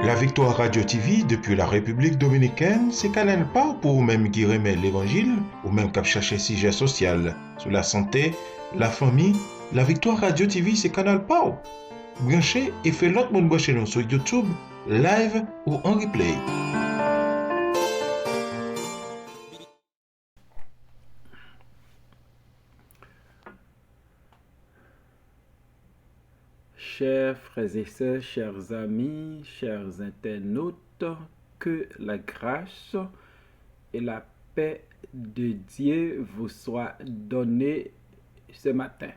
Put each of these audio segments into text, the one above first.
La Victoire Radio TV depuis la République Dominicaine, c'est Canal pas pour même qui remet l'Évangile ou même cap chercher sujet social sur la santé, la famille. La Victoire Radio TV, c'est Canal pas. Branchez et fait l'autre monde brancher nous sur YouTube, live ou en replay. Chers frères et sœurs, chers amis, chers internautes, que la grâce et la paix de Dieu vous soient données ce matin.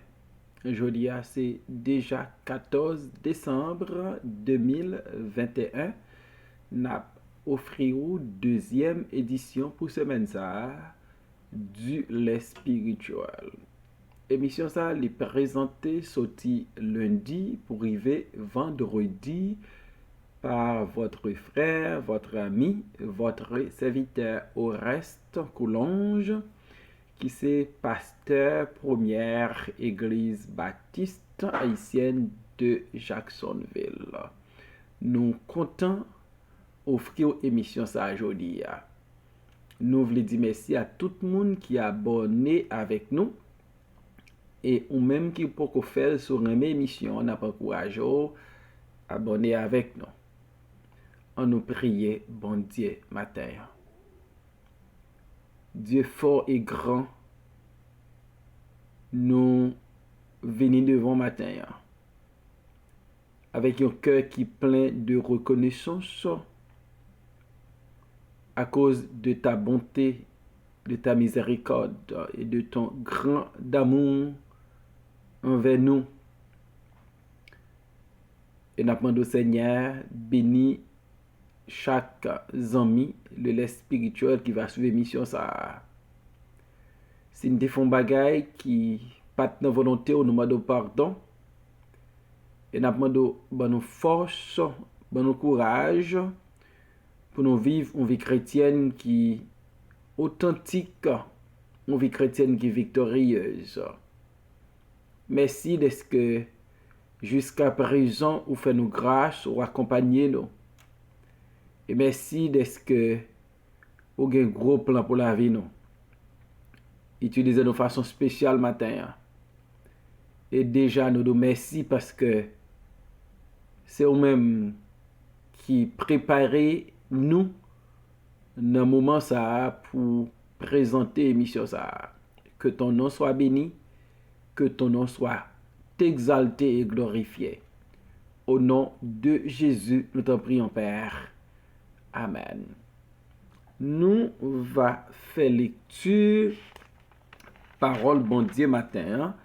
Aujourd'hui, c'est déjà 14 décembre 2021. N'a offert deuxième édition pour semaine ça du lait spirituel. Émission ça est présentée sorti lundi pour arriver vendredi par votre frère, votre ami, votre serviteur Oreste Coulonge, qui c'est pasteur première église baptiste haïtienne de Jacksonville. Nous comptons offrir émission ça aujourd'hui. Nous voulons dire merci à tout le monde qui est abonné avec nous. Et ou même qui peut faire sur une émission, on n'a pas courage à abonner avec nous. On nous prie, bon Dieu, matin. Dieu fort et grand, nous venons devant matin avec un cœur qui est plein de reconnaissance à cause de ta bonté, de ta miséricorde et de ton grand amour envers nous. Et nous demandons au Seigneur, bénis chaque ami, le lait spirituel qui va suivre mission ça. Si nous faisons des bagailles qui pas de volonté, nous demandons pardon. Et nous demandons bonne force, bon courage pour nous vivre une vie chrétienne qui est authentique, une vie chrétienne qui est victorieuse. Merci de ce que jusqu'à présent, vous faites nous grâce, vous accompagnez nous. Et merci de ce que vous avez un gros plan pour la vie nous. Utilisez de façon spéciale matin. Et déjà, nous nous merci parce que c'est vous-même qui préparez nous dans le moment ça pour présenter l'émission ça. Que ton nom soit béni. Que ton nom soit exalté et glorifié. Au nom de Jésus, nous t'en prions, Père. Amen. Nous va faire lecture, parole bon Dieu matin,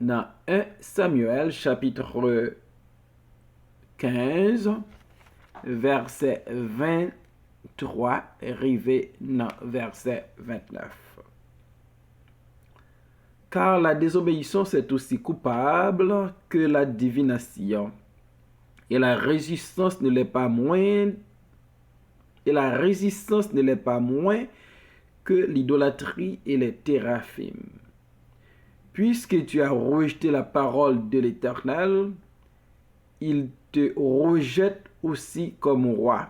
dans 1 Samuel, chapitre 15, verset 23, arrivé dans verset 29. Car la désobéissance est aussi coupable que la divination. Et la résistance ne l'est pas moins. Et la résistance ne l'est pas moins que l'idolâtrie et les téraphim. Puisque tu as rejeté la parole de l'Éternel, il te rejette aussi comme roi.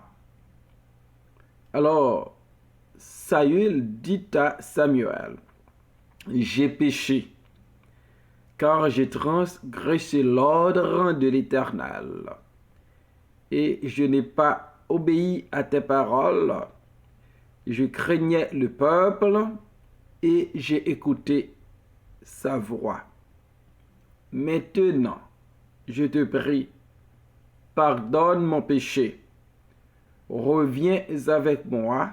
Alors, Saül dit à Samuel, j'ai péché, car j'ai transgressé l'ordre de l'Éternel, et je n'ai pas obéi à tes paroles. Je craignais le peuple, et j'ai écouté sa voix. Maintenant, je te prie, pardonne mon péché, reviens avec moi,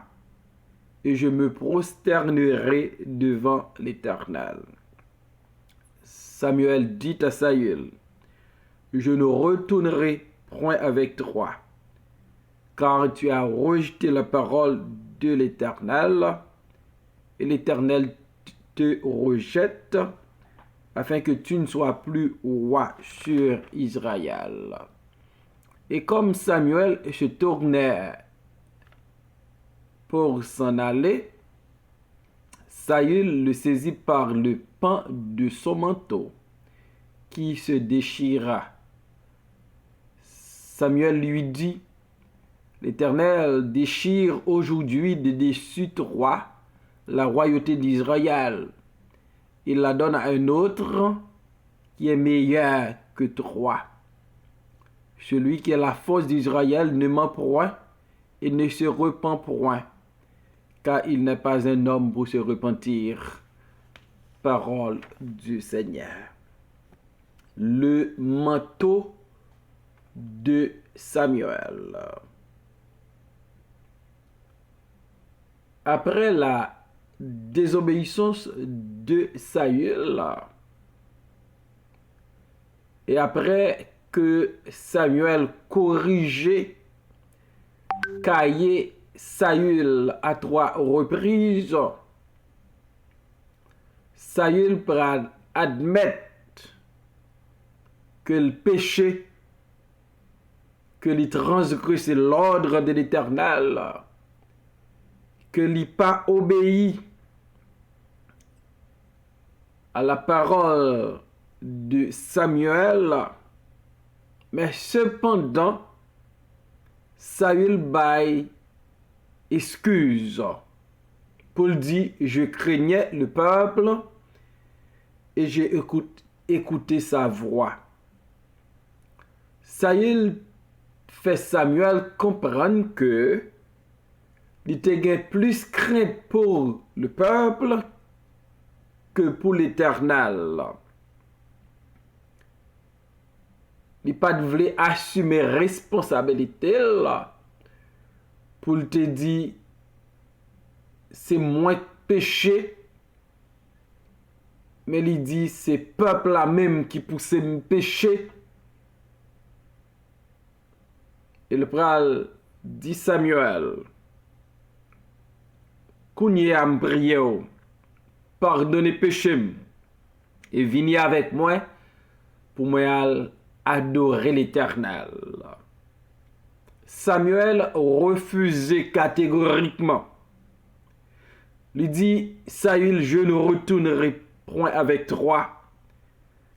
et je me prosternerai devant l'Éternel. Samuel dit à Saül, je ne retournerai point avec toi, car tu as rejeté la parole de l'Éternel, et l'Éternel te rejette, afin que tu ne sois plus roi sur Israël. Et comme Samuel se tournait pour s'en aller, Saül le saisit par le pan de son manteau, qui se déchira. Samuel lui dit, L'Éternel déchire aujourd'hui de dessus toi la royauté d'Israël. Il la donne à un autre qui est meilleur que toi. Celui qui est la force d'Israël ne ment point et ne se repent point, car il n'est pas un homme pour se repentir. Parole du Seigneur. Le manteau de Samuel. Après la désobéissance de Saül, et après que Samuel corrigeait caillé Saül à 3 reprises, Saül pral admettre que le péché, que il transgresse l'ordre de l'Éternel, que il pas obéi à la parole de Samuel, mais cependant, Saül baille excuse pour dire je craignais le peuple et j'ai écouté sa voix. Saül fait Samuel comprendre que il était plus crainte pour le peuple que pour l'Éternel. Il n'a pas voulu assumer responsabilité là pour te dire c'est moins péché, mais il dit c'est peuple là même qui pousse me péché. Et le pral dit Samuel, Kounye a m'prié, pardonnez péché et venez avec moi pour moi adorer l'Éternel. Samuel refusait catégoriquement. Il dit, Saül, je ne retournerai point avec toi,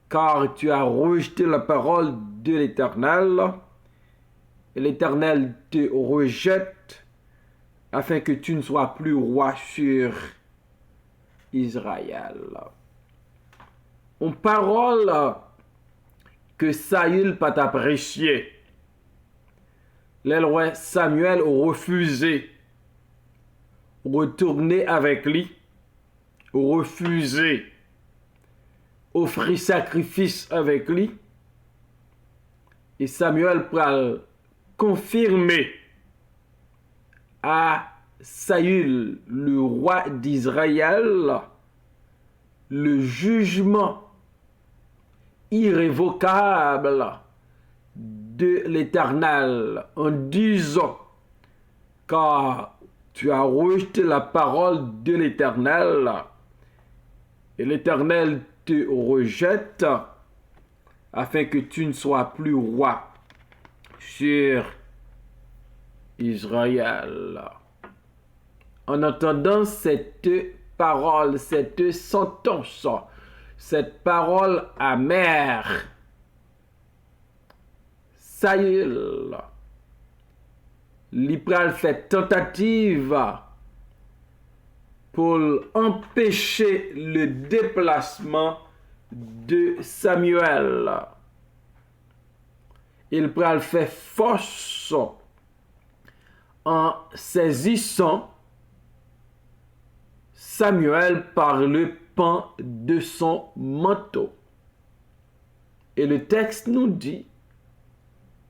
car tu as rejeté la parole de l'Éternel, et l'Éternel te rejette, afin que tu ne sois plus roi sur Israël. Une parole que Saül pas apprécié. Le roi Samuel refusé retourner avec lui, refusé offrir sacrifice avec lui. Et Samuel peut confirmer à Saül, le roi d'Israël, le jugement irrévocable de l'Éternel en disant, car tu as rejeté la parole de l'Éternel et l'Éternel te rejette afin que tu ne sois plus roi sur Israël. En entendant cette parole, cette sentence, cette parole amère, Saül, l'Ipral fait tentative pour empêcher le déplacement de Samuel. Il pral fait force en saisissant Samuel par le pan de son manteau. Et le texte nous dit,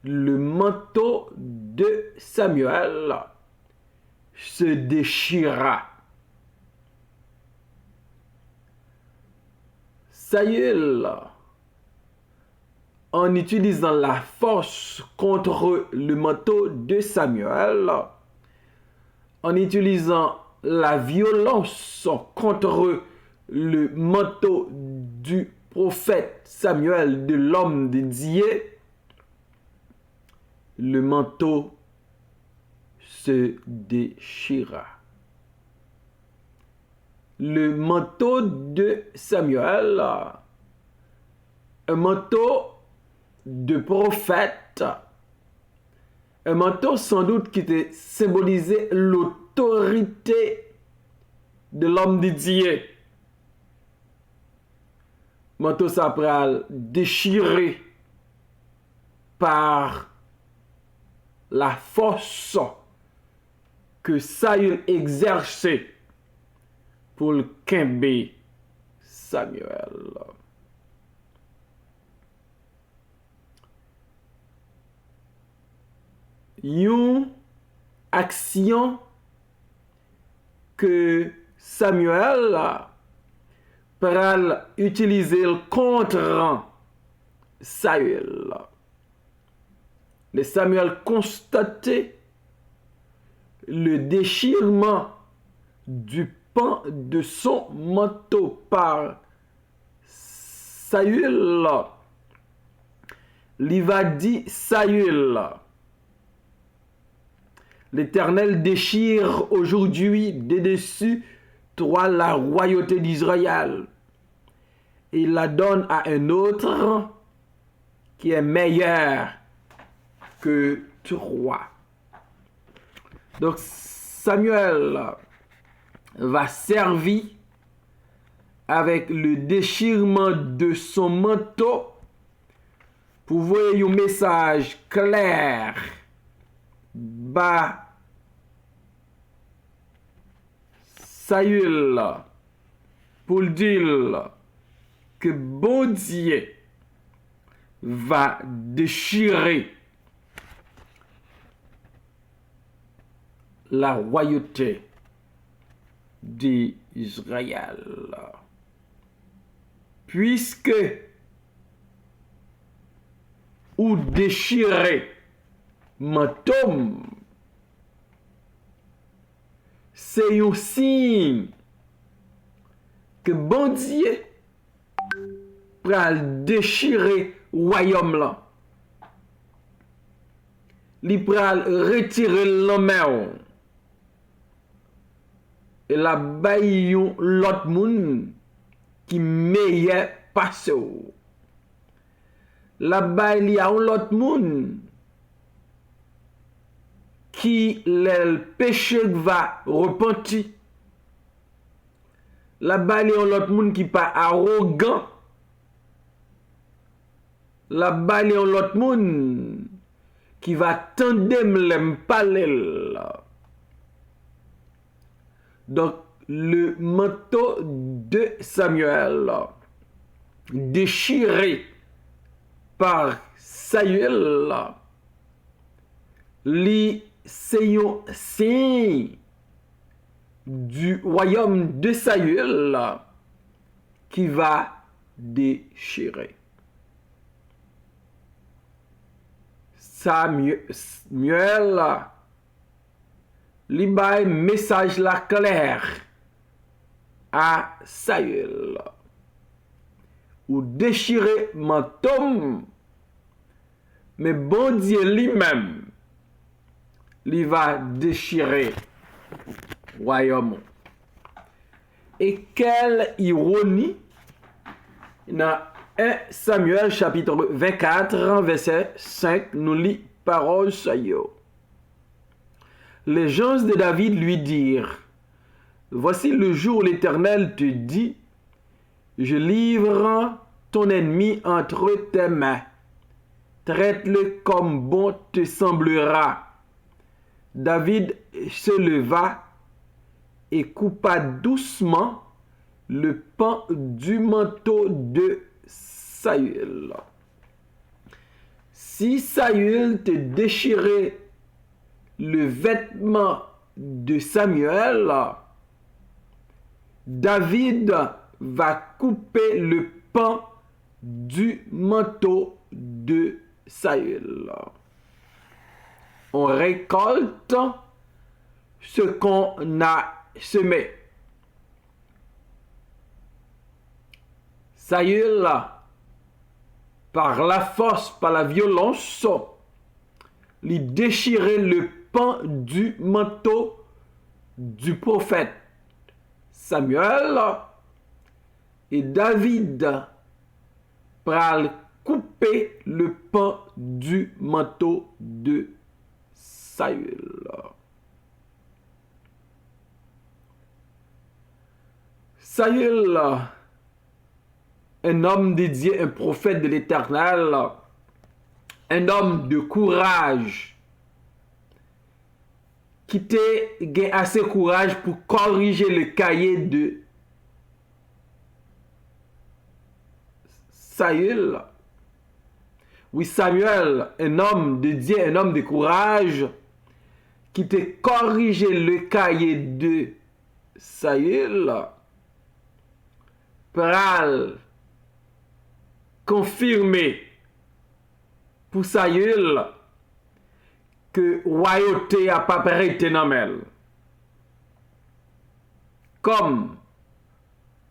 le manteau de Samuel se déchira. Saül, en utilisant la force contre le manteau de Samuel, en utilisant la violence contre le manteau du prophète Samuel, de l'homme de Dieu, le manteau se déchira. Le manteau de Samuel, un manteau de prophète, Un manteau sans doute qui te symbolisait l'autorité de l'homme de Dieu. Manteau ça pral déchiré par la force que Saül exerçait pour le kembe Samuel. Une action que Samuel pral utiliser contre Saül. Le Samuel constatait le déchirement du pan de son manteau par Saül. Il va dire Saül. L'Éternel déchire aujourd'hui de dessus toi la royauté d'Israël. Et il la donne à un autre qui est meilleur que toi. Donc Samuel va servir avec le déchirement de son manteau pour voir un message clair bas Saül pour dire que bon Dieu va déchirer la royauté d'Israël. Puisque ou déchirer manteau, c'est un signe que bon Dieu pral déchirer royaume là. Li pral retirer l'homme et la bay yon l'autre moun qui meilleur passe. La bay li a l'autre moun qui le péché va repentir. La bay li a l'autre moun qui pas arrogant. La bay li a l'autre moun qui va tandem l'aime parler. Donc, le manteau de Samuel, déchiré par Saül, c'est un signe du royaume de Saül qui va déchirer. Samuel, li bay message la clair à Saül. Ou déchirer manteau, mais bon Dieu lui-même, il va déchirer royaume. Et quelle ironie dans 1 Samuel chapitre 24 verset 5 nous lit parole ça yo. Les gens de David lui dirent, voici le jour où l'Éternel te dit, je livre ton ennemi entre tes mains. Traite-le comme bon te semblera. David se leva et coupa doucement le pan du manteau de Saül. Si Saül te déchirait le vêtement de Samuel, David va couper le pan du manteau de Saül. On récolte ce qu'on a semé. Saül, par la force, par la violence, il déchirait le pan du manteau du prophète Samuel et David pral couper le pan du manteau de Saül. Saül, un homme dédié, un prophète de l'Éternel, un homme de courage, qui était assez courage pour corriger le cahier de Saül. Oui, Samuel, un homme dédié, un homme de courage, qui te corrigé le cahier de Saül, pral confirmer pour Saül que royauté a pas prêté dans elle. Comme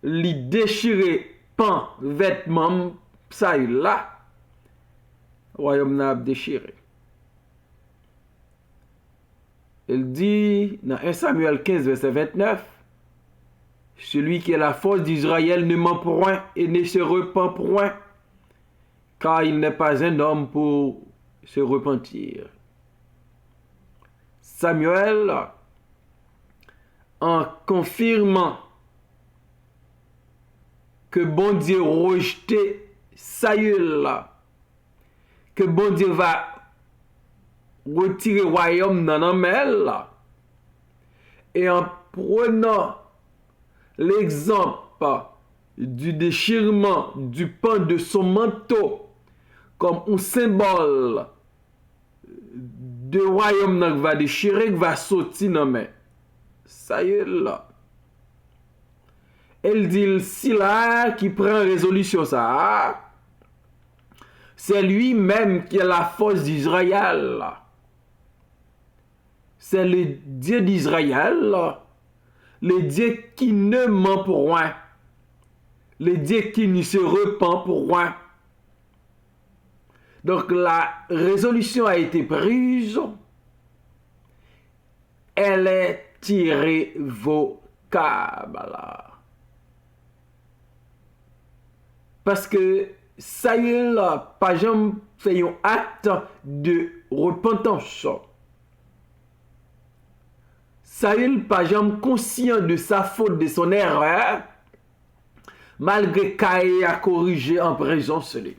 li déchiré pan vêtement Saül là, royaume n'a déchiré. Il dit dans 1 Samuel 15, verset 29, celui qui est la force d'Israël ne ment point et ne se repent point, car il n'est pas un homme pour se repentir. Samuel, en confirmant que bon Dieu rejetait Saül, que bon Dieu va retirer le royaume dans la main, et en prenant l'exemple du déchirement du pan de son manteau comme un symbole de royaume qui va déchirer, qui va sortir dans la main. Saül, elle dit, si là qui prend résolution ça, c'est lui-même qui est la force d'Israël. C'est le Dieu d'Israël, le Dieu qui ne ment pour rien, le Dieu qui ne se repent pour rien. Donc la résolution a été prise, elle est irrévocable. Parce que Saül n'a pas jamais fait un acte de repentance. Saül pas jamais conscient de sa faute, de son erreur, malgré qu'il a corrigé en présence de lui.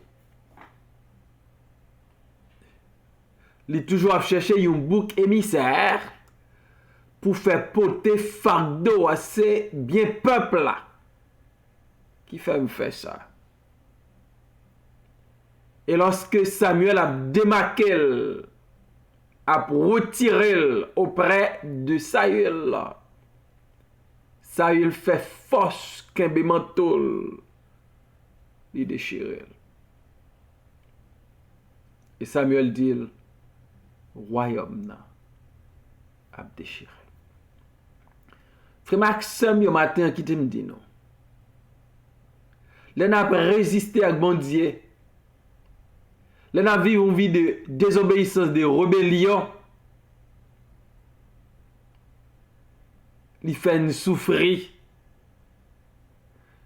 Il a toujours cherché un bouc émissaire pour faire porter fardeau à ces bien peuples là qui fait me faire ça. Et lorsque Samuel a démarqué, a retiré auprès de Saül, Saül fait force qu'un manteau il déchire. Et Samuel dit, royaume a déchiré. Frère Maxime, le matin, qui te me dit non. L'on a résisté à bon Dieu. L'on a vécu une vie de désobéissance, de rébellion. Il fait souffrir.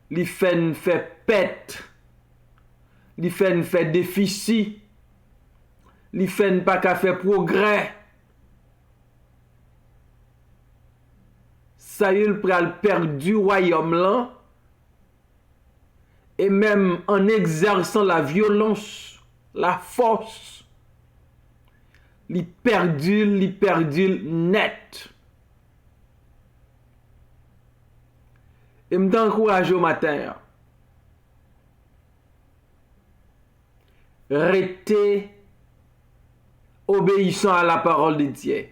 Il fait pète. Il fait déficit. Il fait pas qu'à faire progrès. Saül pral perdu royaume là. Et même en exerçant la violence, la force, il perdu net. Et me t'encourage au matin. Restez obéissant à la parole de Dieu.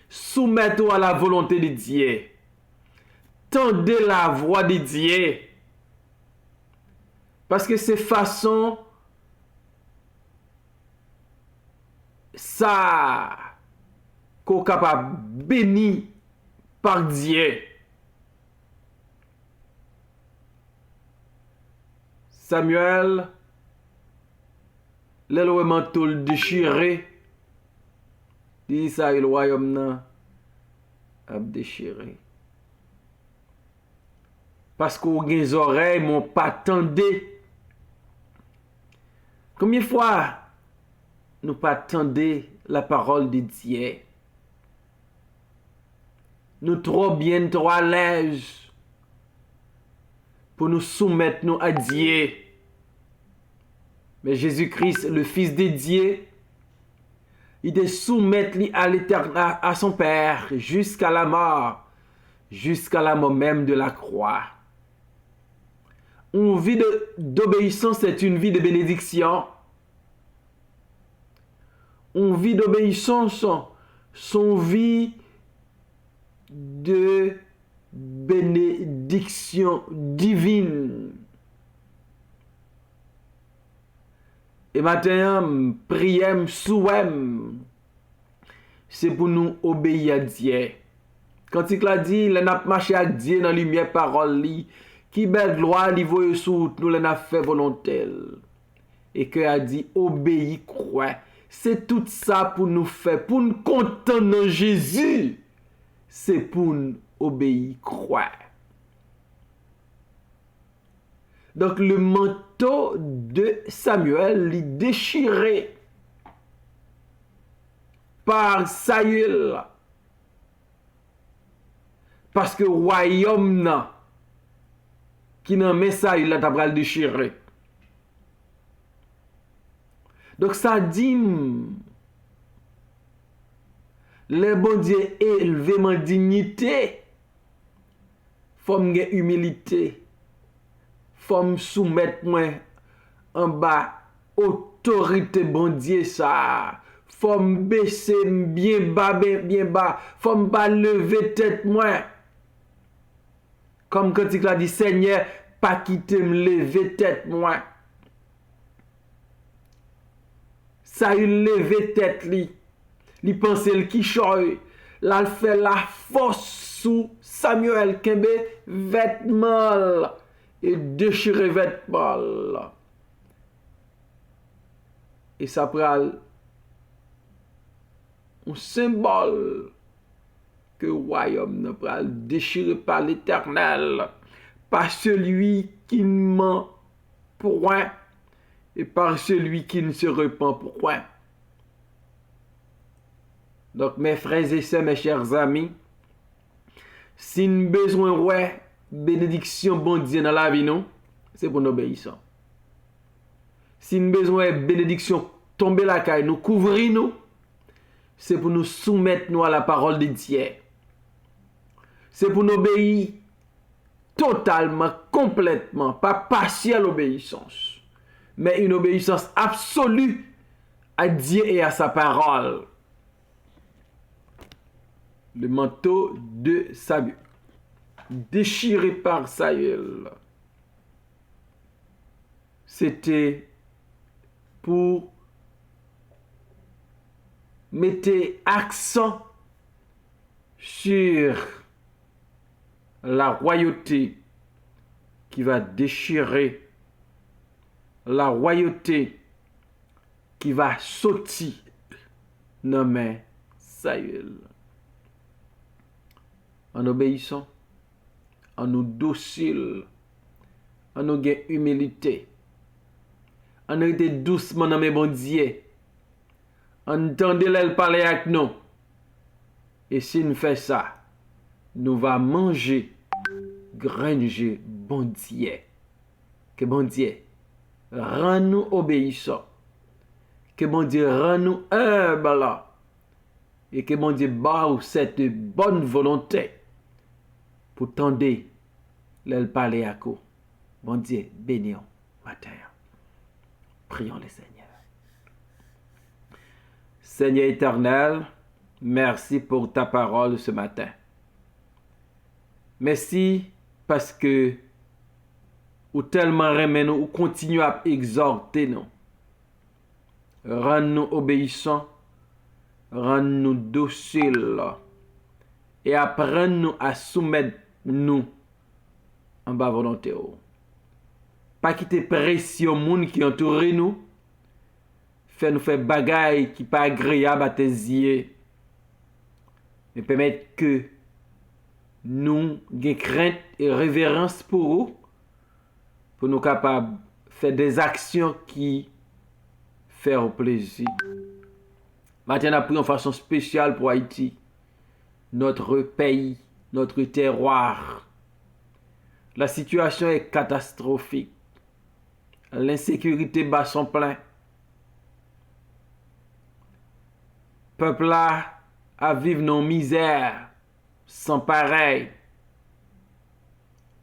Soumettez-vous à la volonté de Dieu. Tendez la voix de Dieu. Parce que c'est façon ça qu'on est capable béni par Dieu. Samuel, le manteau déchiré, dit ça, le royaume a déchiré. Parce que les oreilles m'ont pas tendu. Combien de fois nous pas attendre la parole de Dieu. Nous trop bien, trop à l'aise pour nous soumettre nous à Dieu. Mais Jésus-Christ, le Fils de Dieu, il te soumettre à l'éternel, à son Père, jusqu'à la mort même de la croix. Une vie d'obéissance, c'est une vie de bénédiction. Une vie d'obéissance, son vie de bénédiction divine. Et maintenant, prière, souhait, c'est pour nous obéir à Dieu. Quand il a dit, il a marché à Dieu dans la lumière parole, qui belle gloire, il voit sous nous, il a fait volonté. Et que a dit, obéis, crois. C'est tout ça pour nous faire, pour nous contenter Jésus. C'est pour nous obéir, croire. Donc le manteau de Samuel est déchiré par Saül. Parce que le royaume qui n'a pas Saül là t'a déchiré. Donc ça dit le bon Dieu élevé en dignité, faut me humilité. Faut me soumettre moi en bas autorité bon Dieu ça. Faut me baisser bien bas, faut me pas lever tête moi. Comme quand il a dit Seigneur, pas quitter me lever tête moi. Ça il lever tête li. Li pense le qui choy. Là fait la force sous Samuel Kembe vêtement et déchirer vêtement. Et ça pral un symbole que le royaume ne pral déchiré par l'Éternel, par celui qui ne ment point et par celui qui ne se repent point. Donc mes frères et sœurs, mes chers amis, si nous avons besoin de bénédiction bon Dieu dans la vie, non, c'est pour nous obéir. Si nous avons besoin de bénédiction tomber la caille, nous couvrir nous, c'est pour nous soumettre nous à la parole de Dieu. C'est pour nous obéir totalement, complètement, pas partielle obéissance, mais une obéissance absolue à Dieu et à sa parole. Le manteau de Saül, déchiré par Saül, c'était pour mettre accent sur la royauté qui va déchirer, la royauté qui va sortir nommé Saül. En obéissant, en nous docile, en nous gain humilité, en nous été doucement dans mes bon Dieu, en entendez-le parler avec nous. Et si nous faisons ça, nous va manger, granger bon Dieu. Que bon Dieu rend nous obéissants. Que bon Dieu rend nous humbles. Et que bon Dieu bat cette bonne volonté pour tendre le parler à quoi. Bon Dieu, bénis matin. Prions le Seigneur. Seigneur éternel, merci pour ta parole ce matin. Merci parce que ou tellement remet nous, ou continue à exhorter nous. Rends-nous obéissants, rends-nous dociles et apprends-nous à soumettre nous en bas volonté. Pas quitter pression monde qui entoure nous, fait nous faire bagaille qui pas agréable à tes yeux, mais permettre que nous ayons crainte et révérence pour nous capables de faire des actions qui font plaisir Maintenant, on prie en façon spéciale pour Haïti, notre pays, notre terroir. La situation est catastrophique. L'insécurité bat son plein. Peuple là à vivre dans misère sans pareil.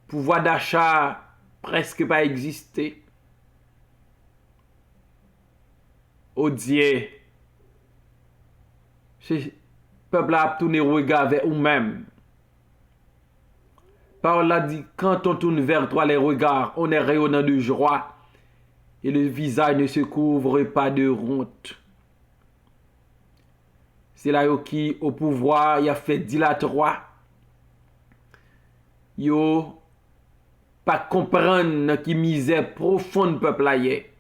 Pouvoir d'achat presque pas existé. Oh Dieu, ce peuple a tourné regard vers vous-même. Parole a dit, quand on tourne vers toi les regards, on est rayonnant de joie et le visage ne se couvre pas de honte. C'est là qui au pouvoir, il a fait dilatoire. Yo pas comprendre qui misère profonde peuple là yé.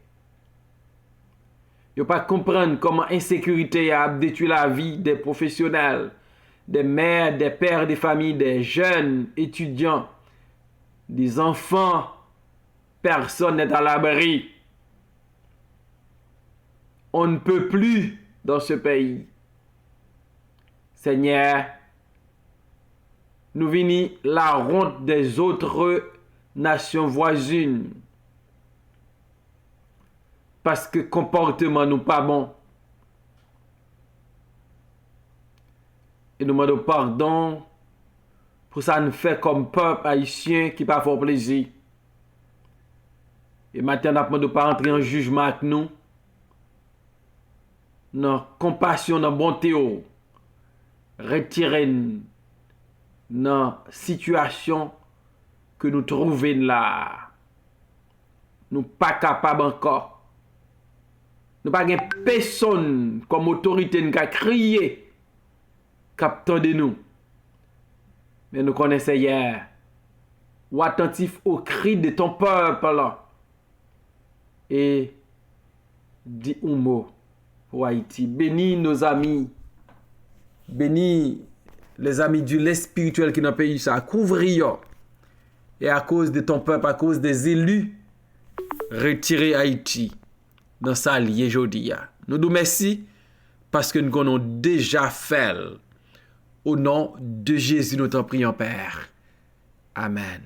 Yo pas comprendre comment insécurité a détruit la vie des professionnels, des mères, des pères, des familles, des jeunes étudiants, des enfants. Personne n'est à l'abri. On ne peut plus dans ce pays. Seigneur, nous venons la honte des autres nations voisines. Parce que comportement nous pas bon. Et nous demandons pardon pour ça nous fait comme peuple haïtien qui pas fort plaisir. Et maintenant, nous ne pouvons pas entrer en jugement avec nous. Non, compassion, non, bonté. Retirer dans situation que nous trouvons là. Nous pas capables encore. Nous pas gain personne comme autorité qui a crié captant de nous. Mais nous connaissons hier ou attentif au cri de ton peuple là. Et dis un mot pour Haïti. Bénis nos amis. Bénis les amis du lait spirituel qui dans le pays. Ça couvrir. Et à cause de ton peuple, à cause des élus, retirer Haïti dans sa liée aujourd'hui. Nous nous merci parce que nous avons déjà fait. Au nom de Jésus, nous t'en prions, Père. Amen.